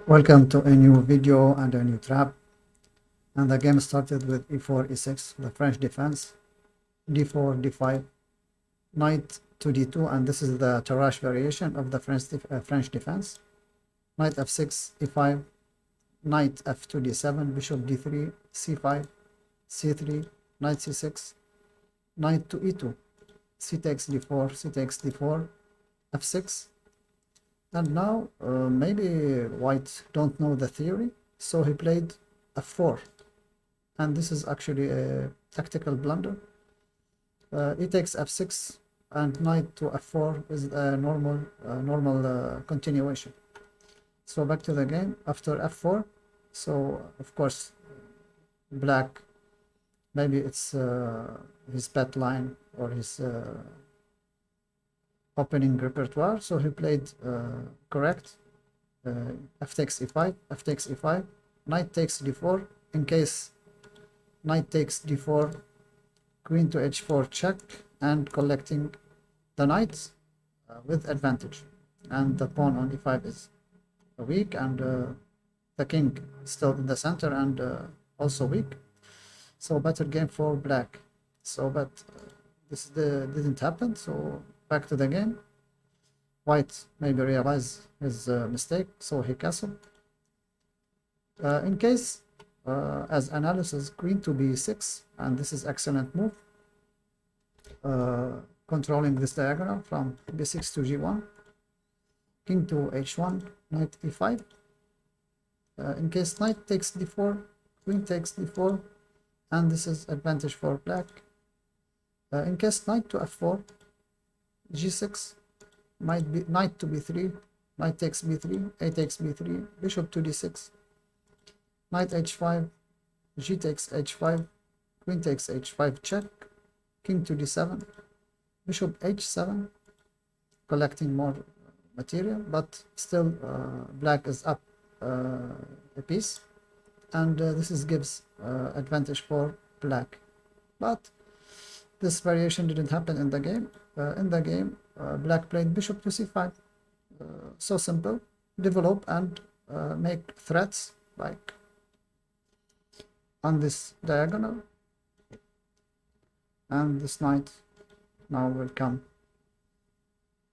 Welcome to a new video and a new trap. And the game started with e4, e6, the French defense, d4, d5, knight to d2, and this is the Tarrasch variation of the French defense. Knight f6, e5, knight f2, d7, bishop d3, c5, c3, knight c6, knight to e2, c takes d4, c takes d4, f6. And now maybe white don't know the theory, so he played f4. And this is actually a tactical blunder. E takes f6 and knight to f4 is a normal continuation. So back to the game after f4. So of course black, maybe it's his pet line or his opening repertoire. So he played correct. F takes e5, f takes e5, knight takes d4. In case knight takes d4, queen to h4 check, and collecting the knights with advantage. And the pawn on e5 is weak, and the king still in the center and also weak. So better game for black. So but this didn't happen. So back to the game. White maybe realized his mistake, so he castled. In case as analysis, queen to b6, and this is excellent move, controlling this diagonal from b6 to g1, king to h1, knight e5. In case knight takes d4, queen takes d4, and this is advantage for black. In case knight to f4, g6, knight to b3, knight takes b3, a takes b3, bishop to d6, knight h5, g takes h5, queen takes h5 check, king to d7, bishop h7, collecting more material, but still black is up a piece, and this gives advantage for black. But this variation didn't happen in the game. Black played bishop to c5. So simple. Develop and make threats like on this diagonal. And this knight now will come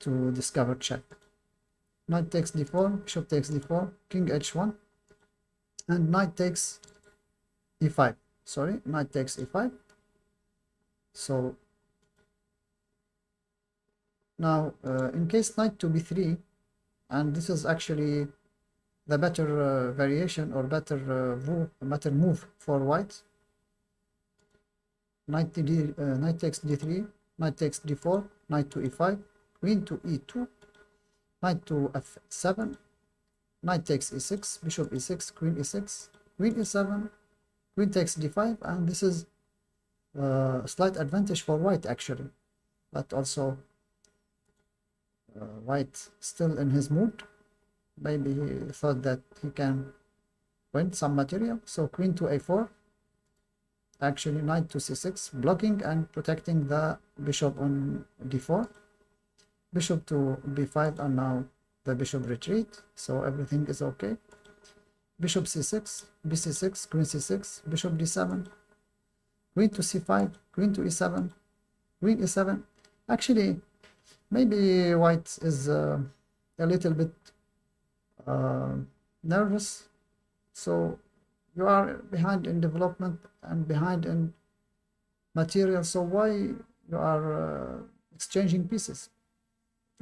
to discover check. Knight takes d4, bishop takes d4, king h1, and knight takes e5. Sorry, knight takes e5. So now in case knight to b3, and this is actually the better variation or better move for white. Knight takes d3, knight takes d4, knight to e5, queen to e2, knight to f7, knight takes e6, bishop e6, queen e6, queen e7, queen takes d5, and this is a slight advantage for white actually, but also white still in his mood. Maybe he thought that he can win some material. So queen to a4, actually knight to c6, blocking and protecting the bishop on d4, bishop to b5, and now the bishop retreat, so everything is okay. Bishop c6, bc6, queen c6, bishop d7, queen to c5, queen to e7, queen e7. Actually, maybe white is a little bit nervous. So you are behind in development and behind in material. So why you are exchanging pieces,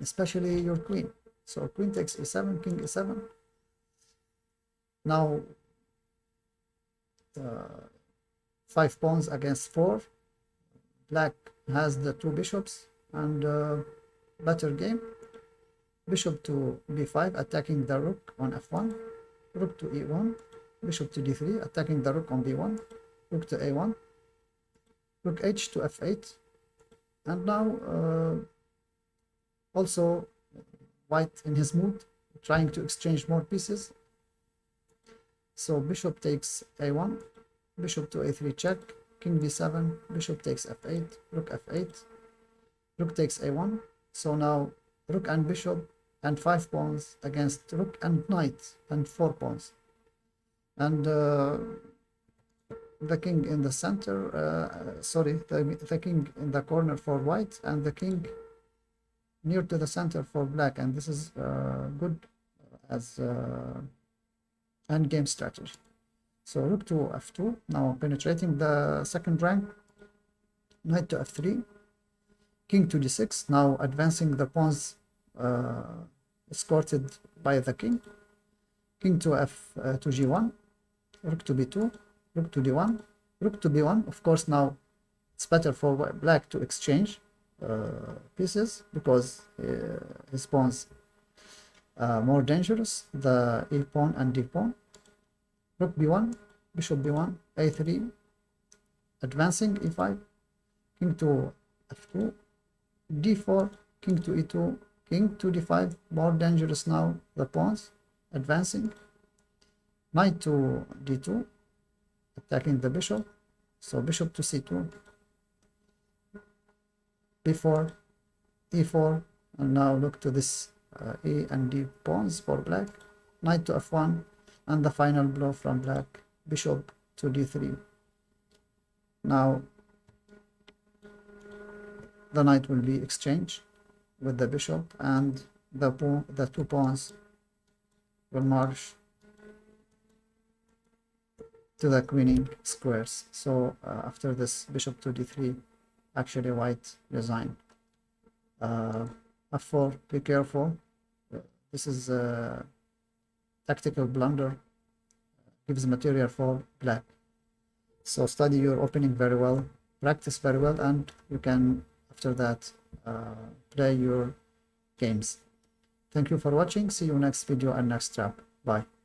especially your queen? So queen takes e7, king e7. Now 5 pawns against 4. Black has the 2 bishops and better game. Bishop to b5, attacking the rook on f1, rook to e1, bishop to d3, attacking the rook on b1, rook to a1, rook h to f8, and now also white in his mood, trying to exchange more pieces. So bishop takes a1, bishop to a3 check, king b7, bishop takes f8, rook f8, rook takes a1. So now rook and bishop and 5 pawns against rook and knight and 4 pawns. And the king in the center, the king in the corner for white, and the king near to the center for black. And this is good as endgame strategy. So rook to f2, now penetrating the second rank, knight to f3, king to d6, now advancing the pawns escorted by the king, king to to g1, rook to b2, rook to d1, rook to b1. Of course, now it's better for black to exchange pieces because his pawns more dangerous, the e pawn and d pawn. Rook b1, bishop b1, a3, advancing e5, king to f2, d4, king to e2, king to d5, more dangerous now, the pawns, advancing, knight to d2, attacking the bishop, so bishop to c2, b4, e4, and now look to this e and d pawns for black, knight to f1, and the final blow from black, bishop to d3. Now the knight will be exchanged with the bishop, and the 2 pawns will march to the queening squares. So after this bishop to d3, actually white resigned. f4, be careful. This is a tactical blunder, gives material for black. So study your opening very well, practice very well, and you can after that play your games. Thank you for watching. See you next video and next trap. Bye.